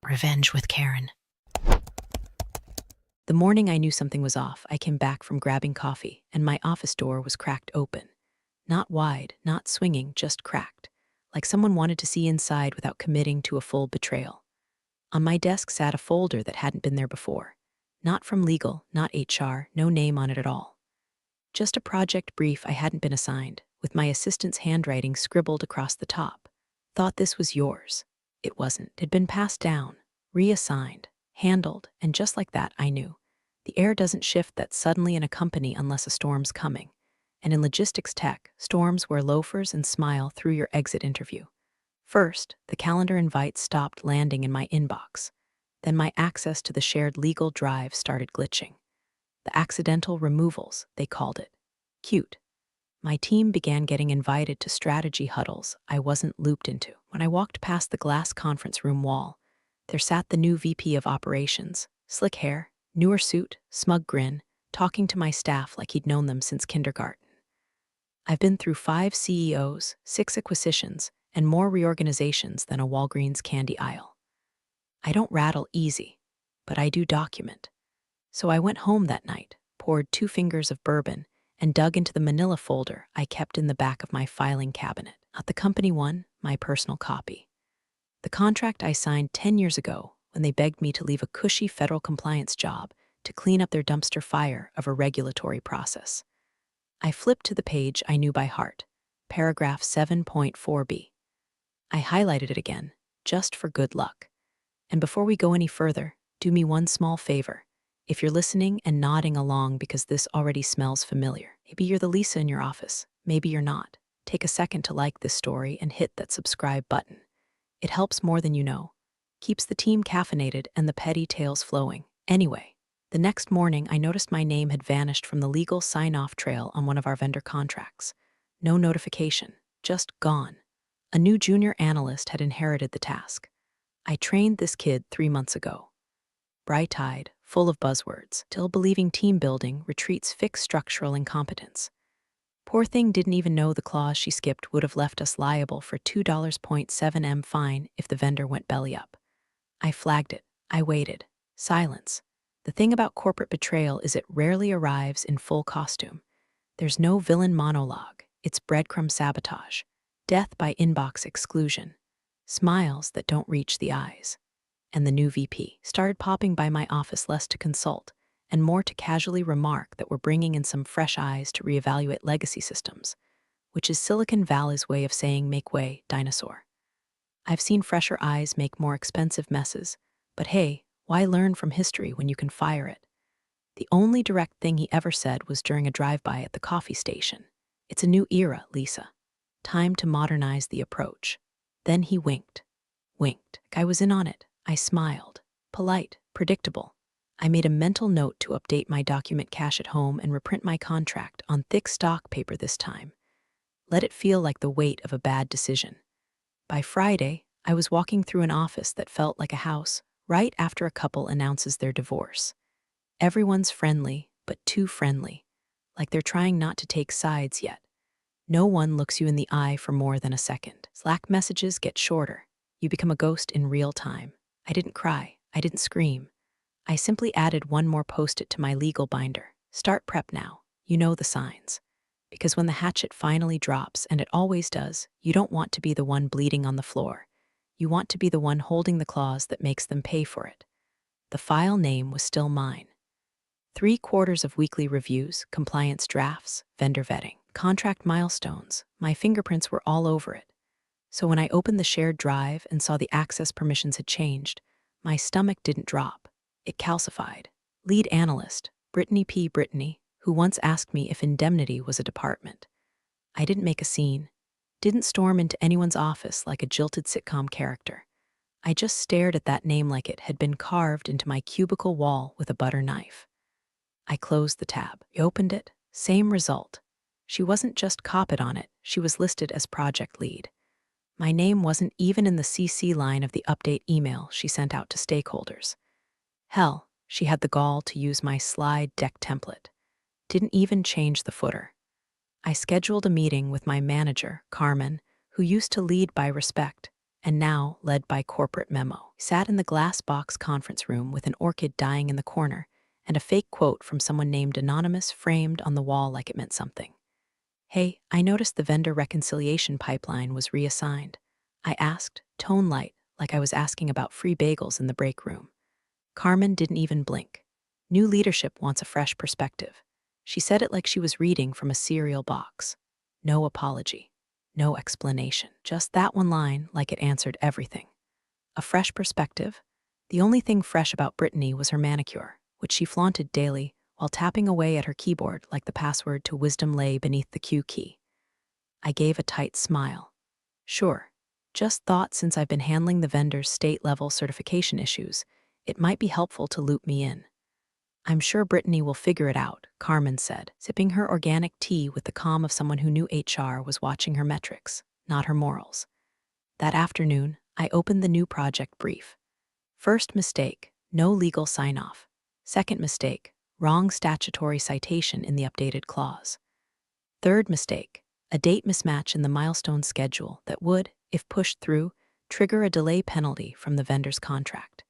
Revenge with Karen. The morning I knew something was off, I came back from grabbing coffee, and my office door was cracked open. Not wide, not swinging, just cracked, like someone wanted to see inside without committing to a full betrayal. On my desk sat a folder that hadn't been there before. Not from legal, not HR, no name on it at all. Just a project brief I hadn't been assigned, with my assistant's handwriting scribbled across the top. Thought this was yours. It wasn't. It had been passed down, reassigned, handled, and just like that, I knew. The air doesn't shift that suddenly in a company unless a storm's coming. And in logistics tech, storms wear loafers and smile through your exit interview. First, the calendar invite stopped landing in my inbox. Then my access to the shared legal drive started glitching. The accidental removals, they called it. Cute. My team began getting invited to strategy huddles I wasn't looped into. When I walked past the glass conference room wall, there sat the new VP of operations, slick hair, newer suit, smug grin, talking to my staff like he'd known them since kindergarten. I've been through 5 CEOs, 6 acquisitions, and more reorganizations than a Walgreens candy aisle. I don't rattle easy, but I do document. So I went home that night, poured 2 fingers of bourbon, and dug into the manila folder I kept in the back of my filing cabinet. Not the company one, my personal copy. The contract I signed 10 years ago when they begged me to leave a cushy federal compliance job to clean up their dumpster fire of a regulatory process. I flipped to the page I knew by heart, paragraph 7.4b. I highlighted it again, just for good luck. And before we go any further, do me one small favor. If you're listening and nodding along because this already smells familiar, maybe you're the Lisa in your office, maybe you're not. Take a second to like this story and hit that subscribe button. It helps more than you know. Keeps the team caffeinated and the petty tales flowing. Anyway, the next morning I noticed my name had vanished from the legal sign-off trail on one of our vendor contracts. No notification, just gone. A new junior analyst had inherited the task. I trained this kid 3 months ago. Bright-eyed, full of buzzwords, still believing team building retreats fix structural incompetence. Poor thing didn't even know the clause she skipped would have left us liable for $2.7 fine if the vendor went belly up. I flagged it. I waited. Silence. The thing about corporate betrayal is it rarely arrives in full costume. There's no villain monologue. It's breadcrumb sabotage. Death by inbox exclusion. Smiles that don't reach the eyes. And the new VP started popping by my office less to consult and more to casually remark that we're bringing in some fresh eyes to reevaluate legacy systems, which is Silicon Valley's way of saying make way, dinosaur. I've seen fresher eyes make more expensive messes, but hey, why learn from history when you can fire it? The only direct thing he ever said was during a drive-by at the coffee station. It's a new era, Lisa. Time to modernize the approach. Then he winked. Winked. I was in on it. I smiled. Polite, predictable. I made a mental note to update my document cache at home and reprint my contract on thick stock paper this time. Let it feel like the weight of a bad decision. By Friday, I was walking through an office that felt like a house right after a couple announces their divorce. Everyone's friendly, but too friendly, like they're trying not to take sides yet. No one looks you in the eye for more than a second. Slack messages get shorter. You become a ghost in real time. I didn't cry. I didn't scream. I simply added one more post-it to my legal binder. Start prep now. You know the signs. Because when the hatchet finally drops, and it always does, you don't want to be the one bleeding on the floor. You want to be the one holding the clause that makes them pay for it. The file name was still mine. 3/4 of weekly reviews, compliance drafts, vendor vetting, contract milestones. My fingerprints were all over it. So when I opened the shared drive and saw the access permissions had changed, my stomach didn't drop. It calcified. Lead analyst, Brittany P. Brittany, who once asked me if indemnity was a department. I didn't make a scene. Didn't storm into anyone's office like a jilted sitcom character. I just stared at that name like it had been carved into my cubicle wall with a butter knife. I closed the tab. I opened it. Same result. She wasn't just copied on it, she was listed as project lead. My name wasn't even in the CC line of the update email she sent out to stakeholders. Hell, she had the gall to use my slide deck template. Didn't even change the footer. I scheduled a meeting with my manager, Carmen, who used to lead by respect, and now led by corporate memo. Sat in the glass box conference room with an orchid dying in the corner and a fake quote from someone named Anonymous framed on the wall like it meant something. "Hey, I noticed the vendor reconciliation pipeline was reassigned." I asked, tone light, like I was asking about free bagels in the break room. Carmen didn't even blink. "New leadership wants a fresh perspective." She said it like she was reading from a cereal box. No apology. No explanation. Just that one line like it answered everything. A fresh perspective? The only thing fresh about Brittany was her manicure, which she flaunted daily while tapping away at her keyboard like the password to wisdom lay beneath the Q key. I gave a tight smile. Sure. Just thought since I've been handling the vendor's state-level certification issues, it might be helpful to loop me in. "I'm sure Brittany will figure it out," Carmen said, sipping her organic tea with the calm of someone who knew HR was watching her metrics, not her morals. That afternoon, I opened the new project brief. First mistake, no legal sign-off. Second mistake, wrong statutory citation in the updated clause. Third mistake, a date mismatch in the milestone schedule that would, if pushed through, trigger a delay penalty from the vendor's contract.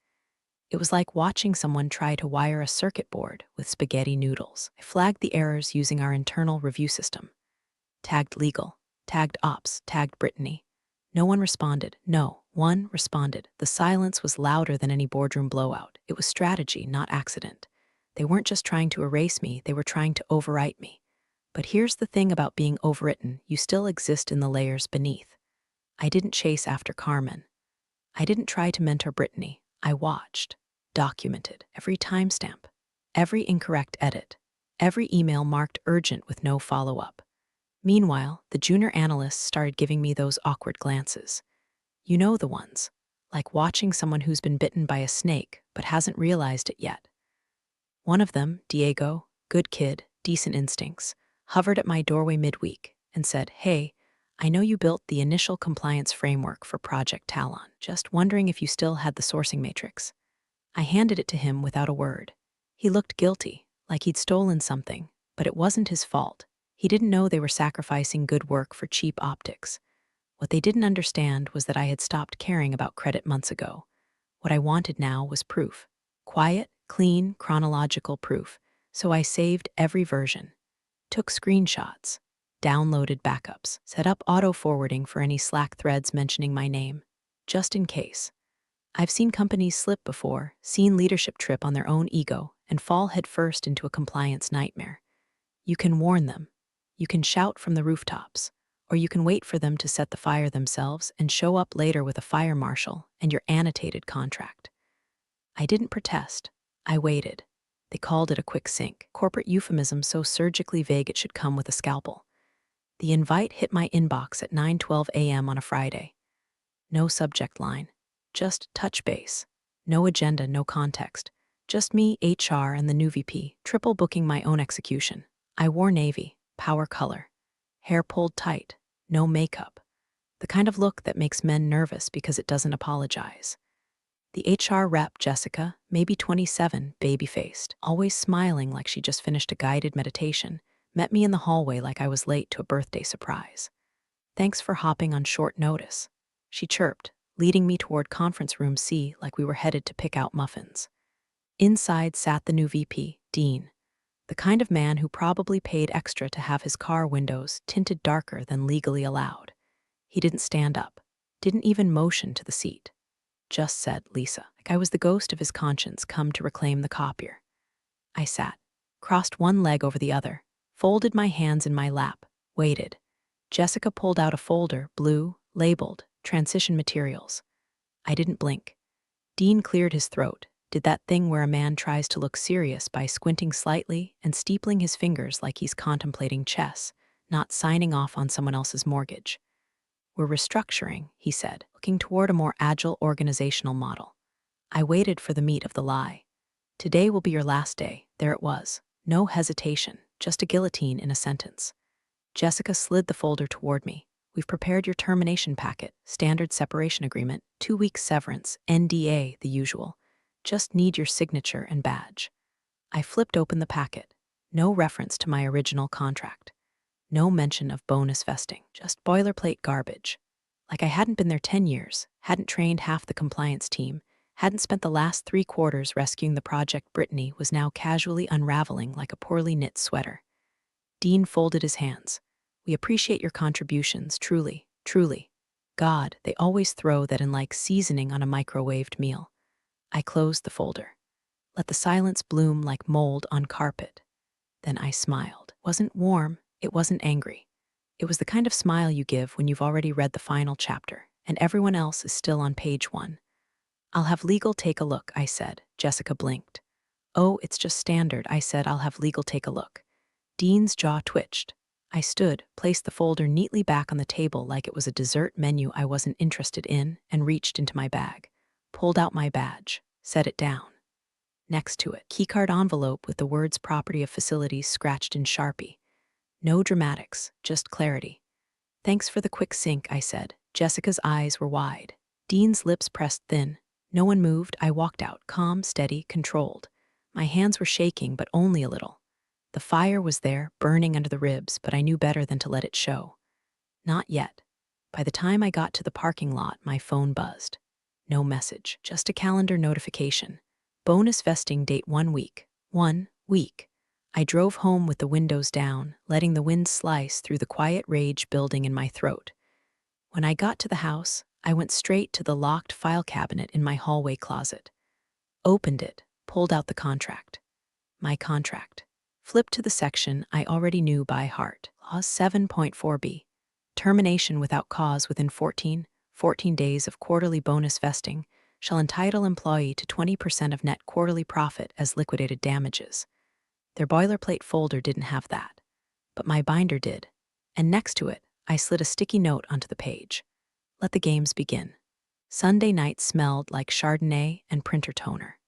It was like watching someone try to wire a circuit board with spaghetti noodles. I flagged the errors using our internal review system. Tagged legal, tagged ops, tagged Brittany. No one responded. No, one responded. The silence was louder than any boardroom blowout. It was strategy, not accident. They weren't just trying to erase me, they were trying to overwrite me. But here's the thing about being overwritten, you still exist in the layers beneath. I didn't chase after Carmen. I didn't try to mentor Brittany. I watched, documented, every timestamp, every incorrect edit, every email marked urgent with no follow-up. Meanwhile, the junior analysts started giving me those awkward glances. You know the ones, like watching someone who's been bitten by a snake but hasn't realized it yet. One of them, Diego, good kid, decent instincts, hovered at my doorway midweek and said, "Hey, I know you built the initial compliance framework for Project Talon. Just wondering if you still had the sourcing matrix." I handed it to him without a word. He looked guilty, like he'd stolen something, but it wasn't his fault. He didn't know they were sacrificing good work for cheap optics. What they didn't understand was that I had stopped caring about credit months ago. What I wanted now was proof. Quiet, clean, chronological proof. So I saved every version, took screenshots, downloaded backups, set up auto-forwarding for any Slack threads mentioning my name, just in case. I've seen companies slip before, seen leadership trip on their own ego, and fall headfirst into a compliance nightmare. You can warn them. You can shout from the rooftops. Or you can wait for them to set the fire themselves and show up later with a fire marshal and your annotated contract. I didn't protest. I waited. They called it a quick sync, corporate euphemism so surgically vague it should come with a scalpel. The invite hit my inbox at 9:12 a.m. on a Friday. No subject line. Just touch base. No agenda, no context. Just me, HR, and the new VP, triple booking my own execution. I wore navy, power color. Hair pulled tight. No makeup. The kind of look that makes men nervous because it doesn't apologize. The HR rep, Jessica, maybe 27, baby-faced, always smiling like she just finished a guided meditation, met me in the hallway like I was late to a birthday surprise. "Thanks for hopping on short notice," she chirped, leading me toward conference room C like we were headed to pick out muffins. Inside sat the new VP, Dean, the kind of man who probably paid extra to have his car windows tinted darker than legally allowed. He didn't stand up, didn't even motion to the seat. Just said, "Lisa," like I was the ghost of his conscience come to reclaim the copier. I sat, crossed one leg over the other, folded my hands in my lap, waited. Jessica pulled out a folder, blue, labeled, transition materials. I didn't blink. Dean cleared his throat, did that thing where a man tries to look serious by squinting slightly and steepling his fingers like he's contemplating chess, not signing off on someone else's mortgage. "We're restructuring," he said, looking toward a more agile organizational model. I waited for the meat of the lie. "Today will be your last day." There it was. No hesitation, just a guillotine in a sentence. Jessica slid the folder toward me. "We've prepared your termination packet, standard separation agreement, 2 weeks severance, NDA, the usual. Just need your signature and badge." I flipped open the packet. No reference to my original contract. No mention of bonus vesting, just boilerplate garbage. Like I hadn't been there 10 years, hadn't trained half the compliance team, hadn't spent the last 3 quarters rescuing the project Brittany was now casually unraveling like a poorly knit sweater. Dean folded his hands. We appreciate your contributions, truly, truly. God, they always throw that in like seasoning on a microwaved meal. I closed the folder. Let the silence bloom like mold on carpet. Then I smiled. Wasn't warm, it wasn't angry. It was the kind of smile you give when you've already read the final chapter, and everyone else is still on page 1. I'll have legal take a look, I said. Jessica blinked. Oh, it's just standard, I said. I'll have legal take a look. Dean's jaw twitched. I stood, placed the folder neatly back on the table like it was a dessert menu I wasn't interested in, and reached into my bag. Pulled out my badge, set it down. Next to it, keycard envelope with the words Property of Facilities scratched in Sharpie. No dramatics, just clarity. Thanks for the quick sync, I said. Jessica's eyes were wide. Dean's lips pressed thin. No one moved. I walked out, calm, steady, controlled. My hands were shaking, but only a little. The fire was there, burning under the ribs, but I knew better than to let it show. Not yet. By the time I got to the parking lot, my phone buzzed. No message, just a calendar notification. Bonus vesting date 1 week. 1 week. I drove home with the windows down, letting the wind slice through the quiet rage building in my throat. When I got to the house, I went straight to the locked file cabinet in my hallway closet. Opened it, pulled out the contract. My contract. Flipped to the section I already knew by heart. Clause 7.4b. Termination without cause within 14 days of quarterly bonus vesting shall entitle employee to 20% of net quarterly profit as liquidated damages. Their boilerplate folder didn't have that, but my binder did, and next to it, I slid a sticky note onto the page. Let the games begin. Sunday night smelled like Chardonnay and printer toner.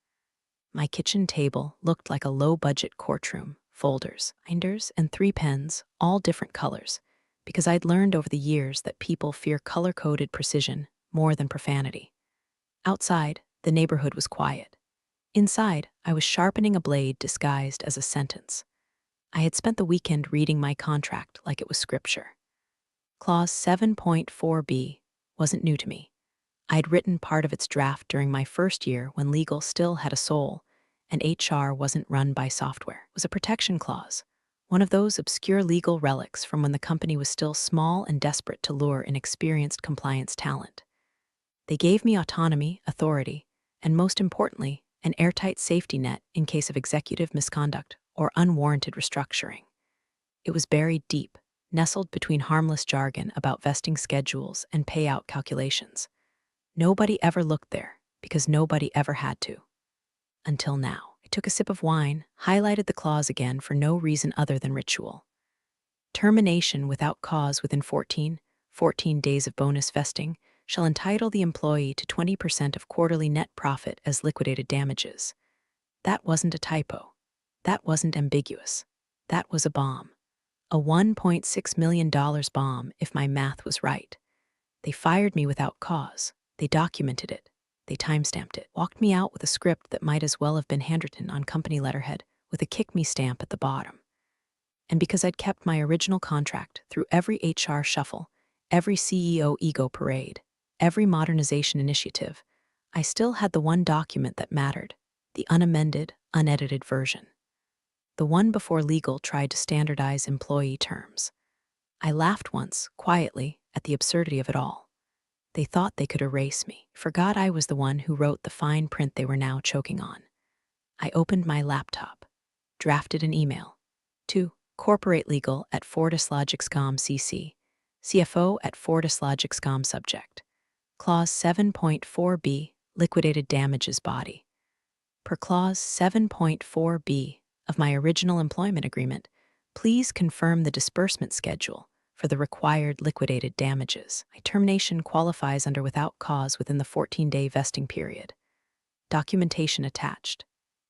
My kitchen table looked like a low-budget courtroom, folders, binders, and 3 pens, all different colors, because I'd learned over the years that people fear color-coded precision more than profanity. Outside, the neighborhood was quiet. Inside, I was sharpening a blade disguised as a sentence. I had spent the weekend reading my contract like it was scripture. Clause 7.4b wasn't new to me. I'd written part of its draft during my first year when legal still had a soul, and HR wasn't run by software. It was a protection clause, one of those obscure legal relics from when the company was still small and desperate to lure inexperienced compliance talent. They gave me autonomy, authority, and most importantly, an airtight safety net in case of executive misconduct or unwarranted restructuring. It was buried deep, nestled between harmless jargon about vesting schedules and payout calculations. Nobody ever looked there because nobody ever had to. Until now. I took a sip of wine, highlighted the clause again for no reason other than ritual. Termination without cause within 14 days of bonus vesting shall entitle the employee to 20% of quarterly net profit as liquidated damages. That wasn't a typo. That wasn't ambiguous. That was a bomb. A $1.6 million bomb if my math was right. They fired me without cause. They documented it. They timestamped it. Walked me out with a script that might as well have been handwritten on company letterhead with a kick me stamp at the bottom. And because I'd kept my original contract through every HR shuffle, every CEO ego parade, every modernization initiative, I still had the one document that mattered, the unamended, unedited version. The one before legal tried to standardize employee terms. I laughed once, quietly, at the absurdity of it all. They thought they could erase me, forgot I was the one who wrote the fine print they were now choking on. I opened my laptop, drafted an email. To Corporate Legal at FortisLogixCom CC, CFO at FortisLogixCom Subject. Clause 7.4b, Liquidated Damages Body. Per Clause 7.4b of my original employment agreement, please confirm the disbursement schedule for the required liquidated damages. My termination qualifies under without cause within the 14-day vesting period. Documentation attached.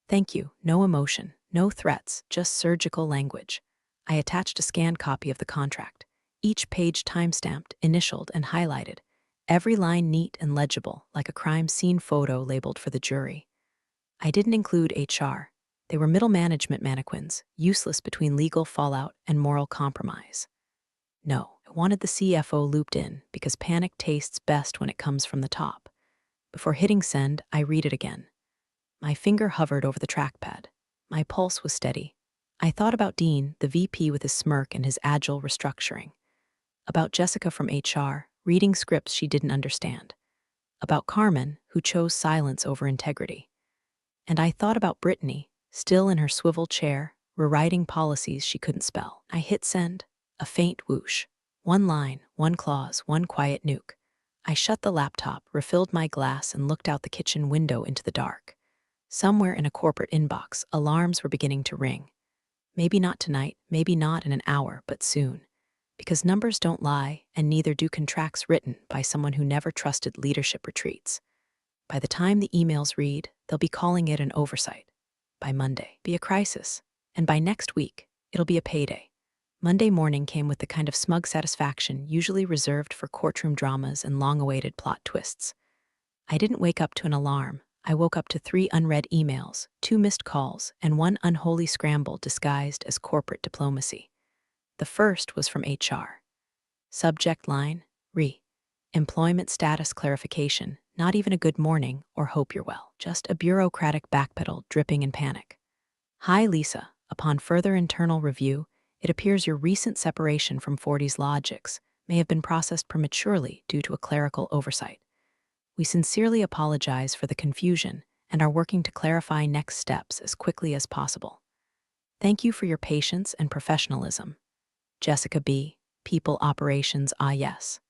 Thank you. No emotion, no threats, just surgical language. I attached a scanned copy of the contract, each page timestamped, initialed, and highlighted, every line neat and legible, like a crime scene photo labeled for the jury. I didn't include HR. They were middle management mannequins, useless between legal fallout and moral compromise. No, wanted the CFO looped in because panic tastes best when it comes from the top. Before hitting send, I read it again. My finger hovered over the trackpad. My pulse was steady. I thought about Dean, the VP with his smirk and his agile restructuring. About Jessica from HR, reading scripts she didn't understand. About Carmen, who chose silence over integrity. And I thought about Brittany, still in her swivel chair, rewriting policies she couldn't spell. I hit send. A faint whoosh. One line, one clause, one quiet nuke. I shut the laptop, refilled my glass, and looked out the kitchen window into the dark. Somewhere in a corporate inbox, alarms were beginning to ring. Maybe not tonight, maybe not in an hour, but soon. Because numbers don't lie, and neither do contracts written by someone who never trusted leadership retreats. By the time the emails read, they'll be calling it an oversight. By Monday, be a crisis. And by next week, it'll be a payday. Monday morning came with the kind of smug satisfaction usually reserved for courtroom dramas and long-awaited plot twists. I didn't wake up to an alarm. I woke up to 3 unread emails, 2 missed calls, and 1 unholy scramble disguised as corporate diplomacy. The first was from HR. Subject line, employment status clarification, not even a good morning or hope you're well, just a bureaucratic backpedal dripping in panic. Hi Lisa, upon further internal review, it appears your recent separation from 40's Logics may have been processed prematurely due to a clerical oversight. We sincerely apologize for the confusion and are working to clarify next steps as quickly as possible. Thank you for your patience and professionalism. Jessica B., People Operations, yes.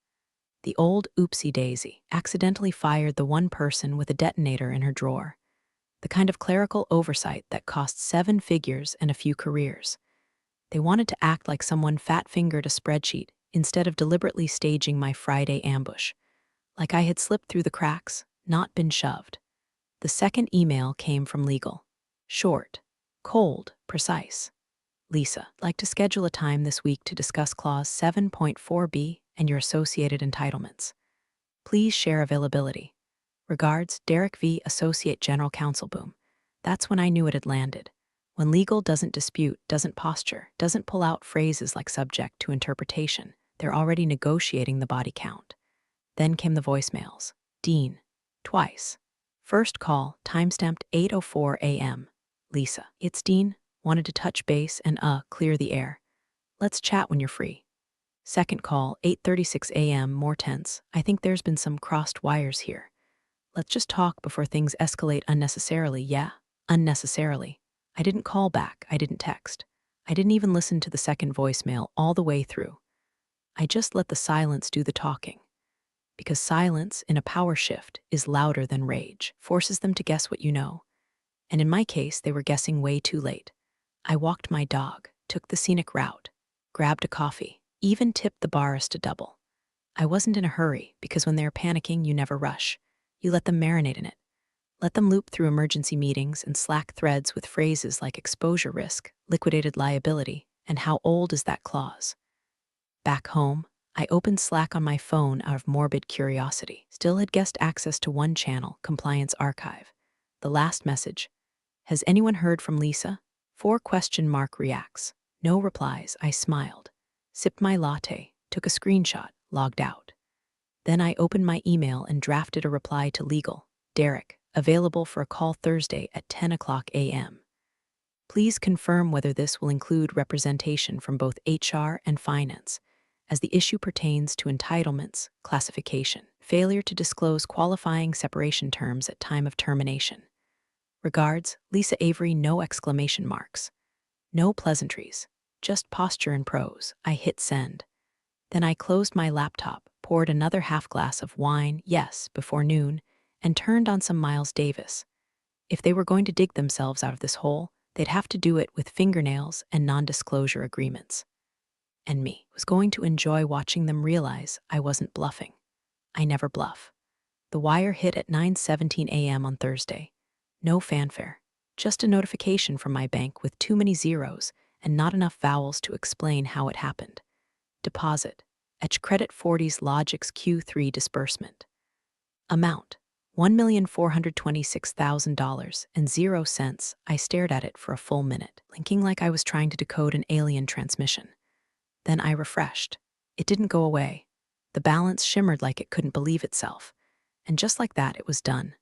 The old oopsie daisy accidentally fired the one person with a detonator in her drawer. The kind of clerical oversight that cost 7 figures and a few careers. They wanted to act like someone fat-fingered a spreadsheet instead of deliberately staging my Friday ambush. Like I had slipped through the cracks, not been shoved. The second email came from legal. Short, cold, precise. Lisa, like to schedule a time this week to discuss Clause 7.4b and your associated entitlements. Please share availability. Regards, Derek V., Associate General Counsel. Boom. That's when I knew it had landed. When legal doesn't dispute, doesn't posture, doesn't pull out phrases like subject to interpretation, they're already negotiating the body count. Then came the voicemails. Dean. Twice. First call, timestamped 8:04 a.m. Lisa. It's Dean. Wanted to touch base and clear the air. Let's chat when you're free. Second call, 8:36 a.m. More tense. I think there's been some crossed wires here. Let's just talk before things escalate unnecessarily. Yeah, unnecessarily. I didn't call back. I didn't text. I didn't even listen to the second voicemail all the way through. I just let the silence do the talking. Because silence in a power shift is louder than rage, forces them to guess what you know. And in my case, they were guessing way too late. I walked my dog, took the scenic route, grabbed a coffee, even tipped the barista double. I wasn't in a hurry because when they're panicking, you never rush. You let them marinate in it. Let them loop through emergency meetings and Slack threads with phrases like exposure risk, liquidated liability, and how old is that clause. Back home, I opened Slack on my phone out of morbid curiosity. Still had guest access to one channel, Compliance Archive. The last message. Has anyone heard from Lisa? 4 question mark reacts. No replies. I smiled. Sipped my latte, took a screenshot, logged out. Then I opened my email and drafted a reply to legal. Derek, available for a call Thursday at 10:00 a.m. Please confirm whether this will include representation from both HR and finance, as the issue pertains to entitlements, classification, failure to disclose qualifying separation terms at time of termination. Regards, Lisa Avery. No exclamation marks. No pleasantries, just posture and prose. I hit send. Then I closed my laptop, poured another half glass of wine, yes, before noon, and turned on some Miles Davis. If they were going to dig themselves out of this hole, they'd have to do it with fingernails and non-disclosure agreements. And me was going to enjoy watching them realize I wasn't bluffing. I never bluff. The wire hit at 9:17 a.m. on Thursday. No fanfare, just a notification from my bank with too many zeros and not enough vowels to explain how it happened. Deposit. Etch credit 40's Logics Q3 disbursement. Amount. $1,426,000 and 0 cents. I stared at it for a full minute, blinking like I was trying to decode an alien transmission. Then I refreshed. It didn't go away. The balance shimmered like it couldn't believe itself. And just like that, it was done.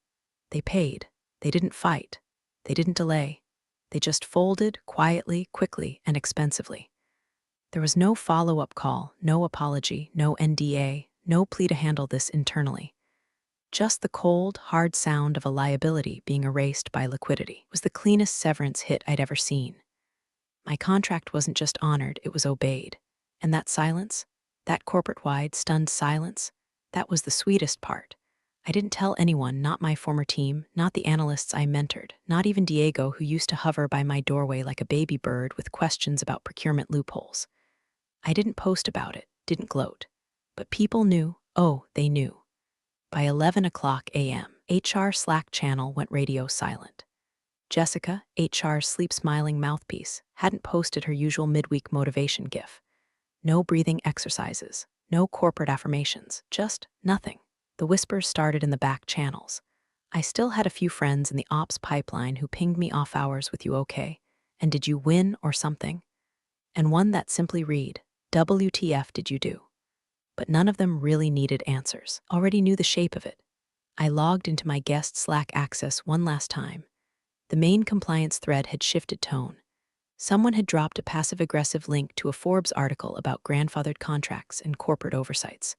They paid. They didn't fight. They didn't delay. They just folded quietly, quickly, and expensively. There was no follow-up call, no apology, no NDA, no plea to handle this internally. Just the cold, hard sound of a liability being erased by liquidity. It was the cleanest severance hit I'd ever seen. My contract wasn't just honored, it was obeyed. And that silence, that corporate-wide, stunned silence, that was the sweetest part. I didn't tell anyone, not my former team, not the analysts I mentored, not even Diego, who used to hover by my doorway like a baby bird with questions about procurement loopholes. I didn't post about it, didn't gloat. But people knew, oh, they knew. By 11 o'clock a.m., HR Slack channel went radio silent. Jessica, HR's sleep-smiling mouthpiece, hadn't posted her usual midweek motivation gif. No breathing exercises, no corporate affirmations, just nothing. The whispers started in the back channels. I still had a few friends in the ops pipeline who pinged me off hours with "you okay?" and "did you win?" or something. And one that simply read, "WTF did you do?" But none of them really needed answers. Already knew the shape of it. I logged into my guest Slack access one last time. The main compliance thread had shifted tone. Someone had dropped a passive-aggressive link to a Forbes article about grandfathered contracts and corporate oversights.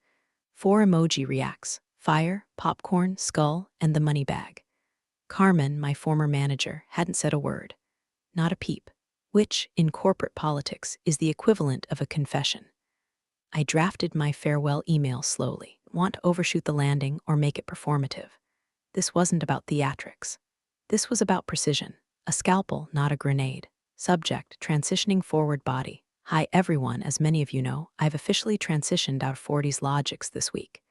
4 emoji reacts: fire, popcorn, skull, and the money bag. Carmen, my former manager, hadn't said a word. Not a peep. Which, in corporate politics, is the equivalent of a confession. I drafted my farewell email slowly. Want to overshoot the landing or make it performative. This wasn't about theatrics. This was about precision. A scalpel, not a grenade. Subject, transitioning forward body. Hi everyone, as many of you know, I've officially transitioned out of 40s Logics this week.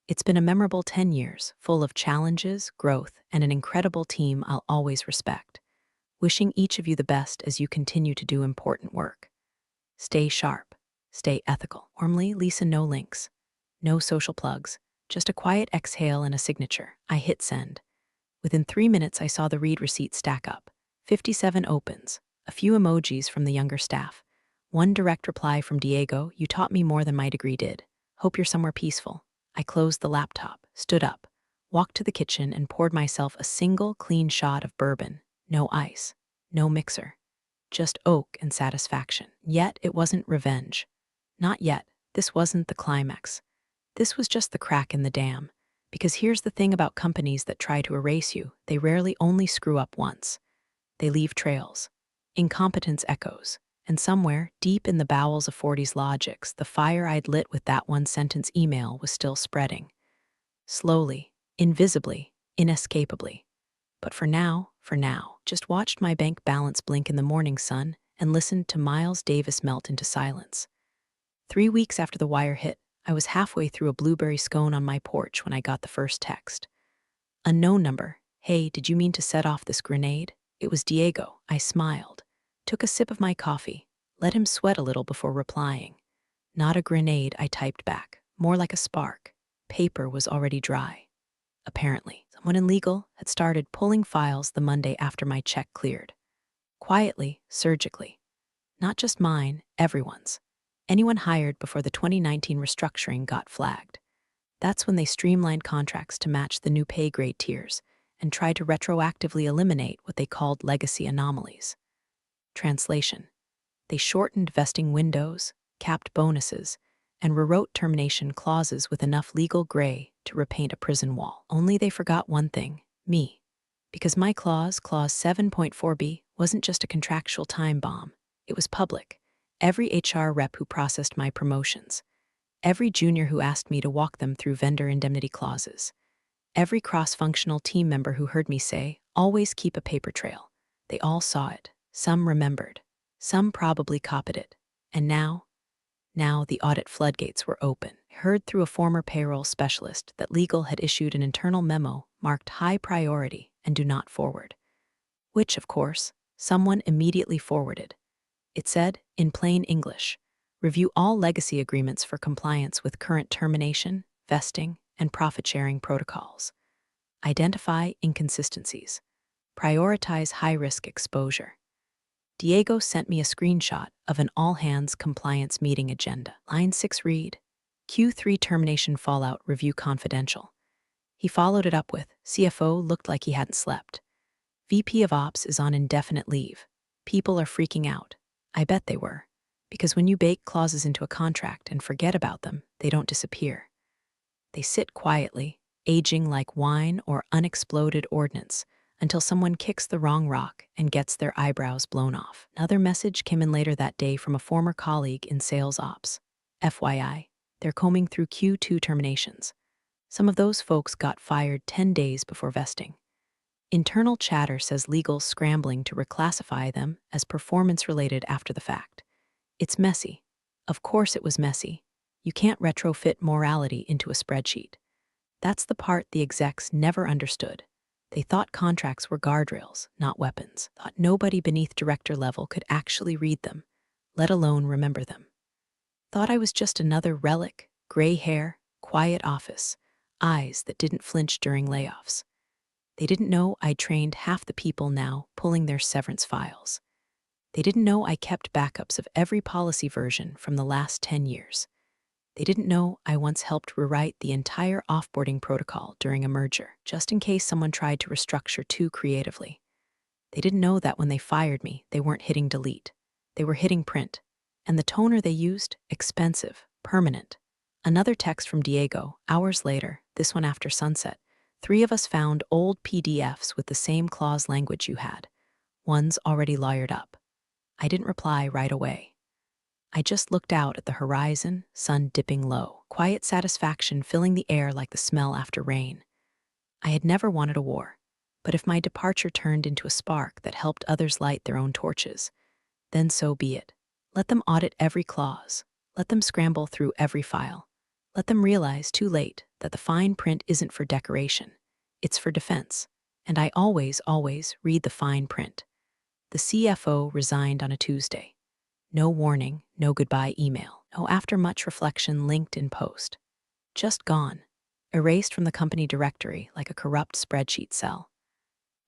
It's been a memorable 10 years, full of challenges, growth, and an incredible team I'll always respect. Wishing each of you the best as you continue to do important work. Stay sharp. Stay ethical. Warmly, Lisa. No links. No social plugs. Just a quiet exhale and a signature. I hit send. Within 3 minutes, I saw the read receipt stack up. 57 opens. A few emojis from the younger staff. One direct reply from Diego: "You taught me more than my degree did. Hope you're somewhere peaceful." I closed the laptop, stood up, walked to the kitchen, and poured myself a single clean shot of bourbon. No ice. No mixer. Just oak and satisfaction. Yet it wasn't revenge. Not yet. This wasn't the climax. This was just the crack in the dam. Because here's the thing about companies that try to erase you: they rarely only screw up once. They leave trails. Incompetence echoes. And somewhere, deep in the bowels of 40s Logics, the fire I'd lit with that one-sentence email was still spreading. Slowly, invisibly, inescapably. But for now, just watched my bank balance blink in the morning sun and listened to Miles Davis melt into silence. 3 weeks after the wire hit, I was halfway through a blueberry scone on my porch when I got the first text. Unknown number. "Hey, did you mean to set off this grenade?" It was Diego. I smiled, took a sip of my coffee, let him sweat a little before replying. "Not a grenade," I typed back. "More like a spark." Paper was already dry. Apparently, someone in legal had started pulling files the Monday after my check cleared. Quietly, surgically. Not just mine, everyone's. Anyone hired before the 2019 restructuring got flagged. That's when they streamlined contracts to match the new pay grade tiers and tried to retroactively eliminate what they called legacy anomalies. Translation: they shortened vesting windows, capped bonuses, and rewrote termination clauses with enough legal gray to repaint a prison wall. Only they forgot one thing: me. Because my clause 7.4b, wasn't just a contractual time bomb. It was public. Every HR rep who processed my promotions. Every junior who asked me to walk them through vendor indemnity clauses. Every cross-functional team member who heard me say, "Always keep a paper trail." They all saw it. Some remembered. Some probably copied it. And now the audit floodgates were open. I heard through a former payroll specialist that legal had issued an internal memo marked high priority and do not forward. Which, of course, someone immediately forwarded. It said, in plain English, review all legacy agreements for compliance with current termination, vesting, and profit-sharing protocols. Identify inconsistencies. Prioritize high-risk exposure. Diego sent me a screenshot of an all-hands compliance meeting agenda. Line 6 read, Q3 termination fallout review confidential. He followed it up with, CFO looked like he hadn't slept. VP of Ops is on indefinite leave. People are freaking out. I bet they were. Because when you bake clauses into a contract and forget about them, they don't disappear. They sit quietly, aging like wine or unexploded ordnance, until someone kicks the wrong rock and gets their eyebrows blown off. Another message came in later that day from a former colleague in sales ops. FYI, they're combing through Q2 terminations. Some of those folks got fired 10 days before vesting. Internal chatter says legal's scrambling to reclassify them as performance-related after the fact. It's messy. Of course it was messy. You can't retrofit morality into a spreadsheet. That's the part the execs never understood. They thought contracts were guardrails, not weapons. Thought nobody beneath director level could actually read them, let alone remember them. Thought I was just another relic, gray hair, quiet office, eyes that didn't flinch during layoffs. They didn't know I trained half the people now pulling their severance files. They didn't know I kept backups of every policy version from the last 10 years. They didn't know I once helped rewrite the entire offboarding protocol during a merger, just in case someone tried to restructure too creatively. They didn't know that when they fired me, they weren't hitting delete. They were hitting print. And the toner they used, expensive, permanent. Another text from Diego, hours later, this one after sunset. 3 of us found old PDFs with the same clause language you had. One's already lawyered up. I didn't reply right away. I just looked out at the horizon, sun dipping low, quiet satisfaction filling the air like the smell after rain. I had never wanted a war, but if my departure turned into a spark that helped others light their own torches, then so be it. Let them audit every clause. Let them scramble through every file. Let them realize too late that the fine print isn't for decoration. It's for defense. And I always read the fine print. The CFO resigned on a Tuesday. No warning, no goodbye email, no after much reflection LinkedIn post. Just gone, erased from the company directory like a corrupt spreadsheet cell.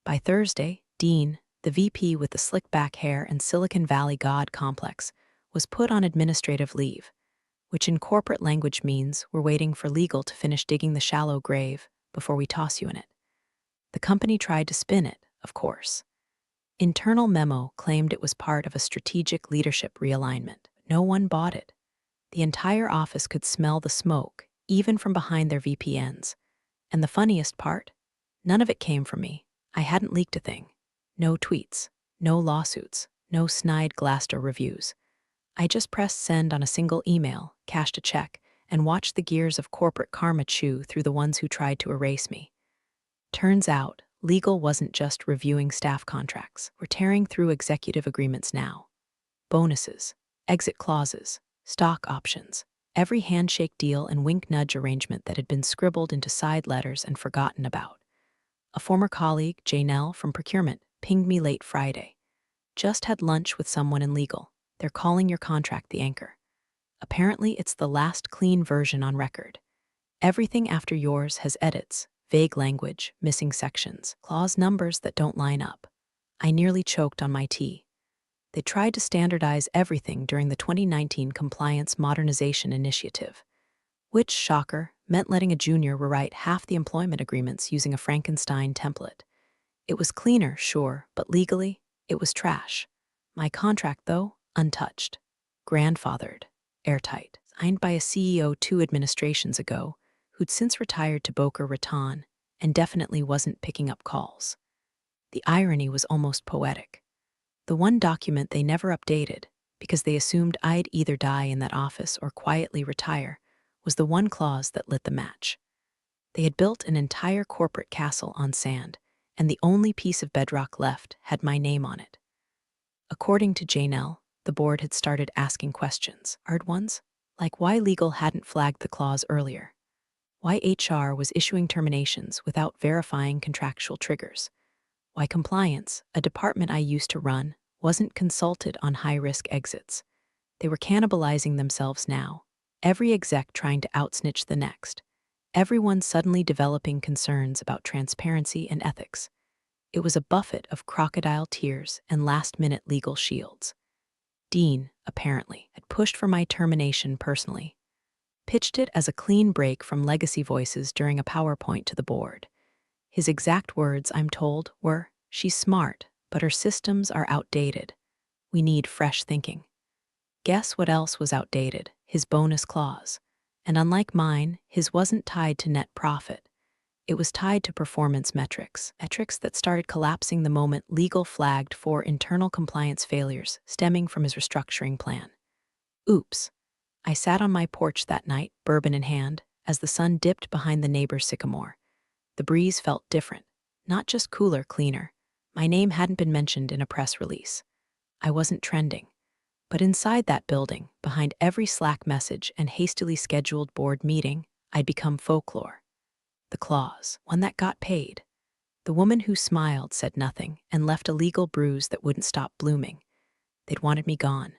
By Thursday, Dean, the VP with the slick back hair and Silicon Valley God complex, was put on administrative leave, which in corporate language means we're waiting for legal to finish digging the shallow grave before we toss you in it. The company tried to spin it, of course. Internal memo claimed it was part of a strategic leadership realignment. No one bought it. The entire office could smell the smoke, even from behind their VPNs. And the funniest part? None of it came from me. I hadn't leaked a thing. No tweets, no lawsuits, no snide Glassdoor reviews. I just pressed send on a single email, cashed a check, and watched the gears of corporate karma chew through the ones who tried to erase me. Turns out, legal wasn't just reviewing staff contracts. We're tearing through executive agreements now. Bonuses, exit clauses, stock options, every handshake deal and wink-nudge arrangement that had been scribbled into side letters and forgotten about. A former colleague, Janelle from procurement, pinged me late Friday. Just had lunch with someone in legal. They're calling your contract the anchor. Apparently, it's the last clean version on record. Everything after yours has edits, vague language, missing sections, clause numbers that don't line up. I nearly choked on my tea. They tried to standardize everything during the 2019 Compliance Modernization Initiative, which, shocker, meant letting a junior rewrite half the employment agreements using a Frankenstein template. It was cleaner, sure, but legally, it was trash. My contract, though, untouched. Grandfathered. Airtight. Signed by a CEO 2 administrations ago, who'd since retired to Boca Raton and definitely wasn't picking up calls. The irony was almost poetic. The one document they never updated, because they assumed I'd either die in that office or quietly retire, was the one clause that lit the match. They had built an entire corporate castle on sand, and the only piece of bedrock left had my name on it. According to Janelle, the board had started asking questions, hard ones, like why legal hadn't flagged the clause earlier, why HR was issuing terminations without verifying contractual triggers, why compliance, a department I used to run, wasn't consulted on high-risk exits. They were cannibalizing themselves now, every exec trying to outsnitch the next, everyone suddenly developing concerns about transparency and ethics. It was a buffet of crocodile tears and last-minute legal shields. Dean, apparently, had pushed for my termination personally, pitched it as a clean break from legacy voices during a PowerPoint to the board. His exact words, I'm told, were, "She's smart, but her systems are outdated. We need fresh thinking." Guess what else was outdated? His bonus clause. And unlike mine, his wasn't tied to net profit. It was tied to performance metrics that started collapsing the moment legal flagged for internal compliance failures stemming from his restructuring plan. Oops. I sat on my porch that night, bourbon in hand, as the sun dipped behind the neighbor's sycamore. The breeze felt different, not just cooler, cleaner. My name hadn't been mentioned in a press release. I wasn't trending. But inside that building, behind every Slack message and hastily scheduled board meeting, I'd become folklore. The clause, one that got paid. The woman who smiled said nothing and left a legal bruise that wouldn't stop blooming. They'd wanted me gone.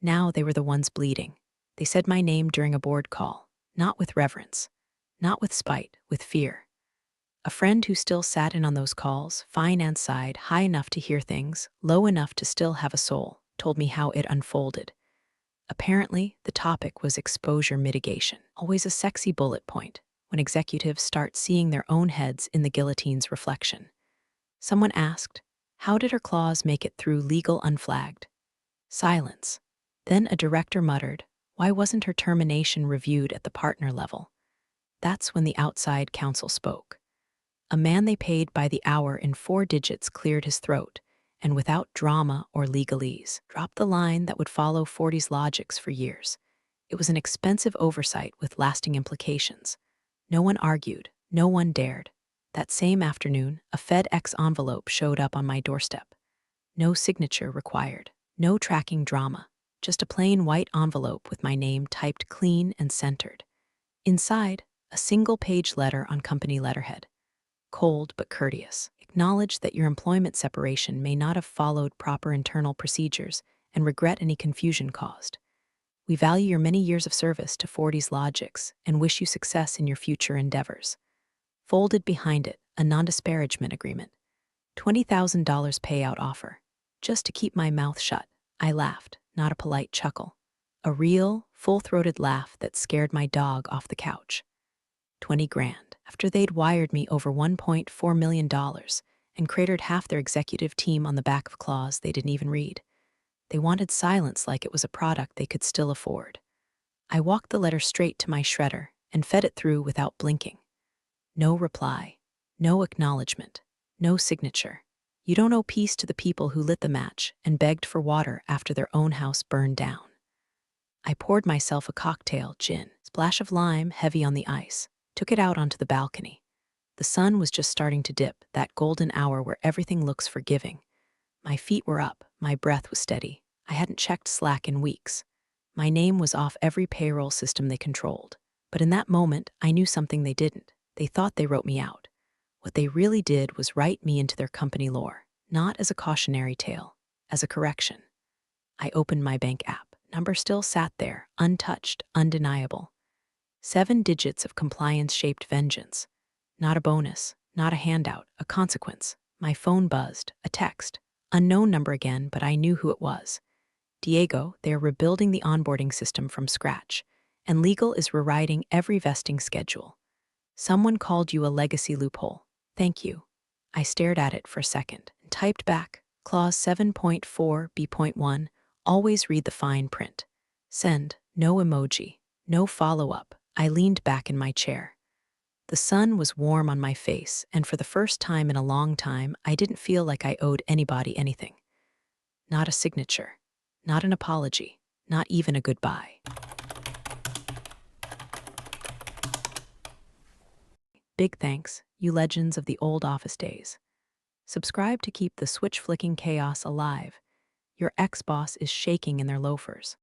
Now they were the ones bleeding. They said my name during a board call, not with reverence, not with spite, with fear. A friend who still sat in on those calls, finance side, high enough to hear things, low enough to still have a soul, told me how it unfolded. Apparently, the topic was exposure mitigation, always a sexy bullet point when executives start seeing their own heads in the guillotine's reflection. Someone asked, how did her clause make it through legal unflagged? Silence. Then a director muttered, why wasn't her termination reviewed at the partner level? That's when the outside counsel spoke. A man they paid by the hour in 4 digits cleared his throat, and without drama or legalese, dropped the line that would follow 40's logics for years. It was an expensive oversight with lasting implications. No one argued, no one dared. That same afternoon, a FedEx envelope showed up on my doorstep. No signature required, no tracking drama, just a plain white envelope with my name typed clean and centered. Inside, a single-page letter on company letterhead. Cold but courteous. Acknowledge that your employment separation may not have followed proper internal procedures and regret any confusion caused. We value your many years of service to 40's logics and wish you success in your future endeavors. Folded behind it, a non-disparagement agreement. $20,000 payout offer. Just to keep my mouth shut, I laughed, not a polite chuckle. A real, full-throated laugh that scared my dog off the couch. 20 grand, after they'd wired me over $1.4 million and cratered half their executive team on the back of a clause they didn't even read. They wanted silence like it was a product they could still afford. I walked the letter straight to my shredder and fed it through without blinking. No reply, no acknowledgement, no signature. You don't owe peace to the people who lit the match and begged for water after their own house burned down. I poured myself a cocktail, gin, splash of lime heavy on the ice, took it out onto the balcony. The sun was just starting to dip, that golden hour where everything looks forgiving. My feet were up, my breath was steady. I hadn't checked Slack in weeks. My name was off every payroll system they controlled. But in that moment, I knew something they didn't. They thought they wrote me out. What they really did was write me into their company lore, not as a cautionary tale, as a correction. I opened my bank app. Number still sat there, untouched, undeniable. 7 digits of compliance-shaped vengeance. Not a bonus, not a handout, a consequence. My phone buzzed, a text. Unknown number again, but I knew who it was. Diego, they are rebuilding the onboarding system from scratch, and legal is rewriting every vesting schedule. Someone called you a legacy loophole. Thank you. I stared at it for a second and typed back, clause 7.4b.1, always read the fine print. Send, no emoji, no follow-up. I leaned back in my chair. The sun was warm on my face, and for the first time in a long time, I didn't feel like I owed anybody anything. Not a signature, not an apology, not even a goodbye. Big thanks, you legends of the old office days. Subscribe to keep the switch-flicking chaos alive. Your ex-boss is shaking in their loafers.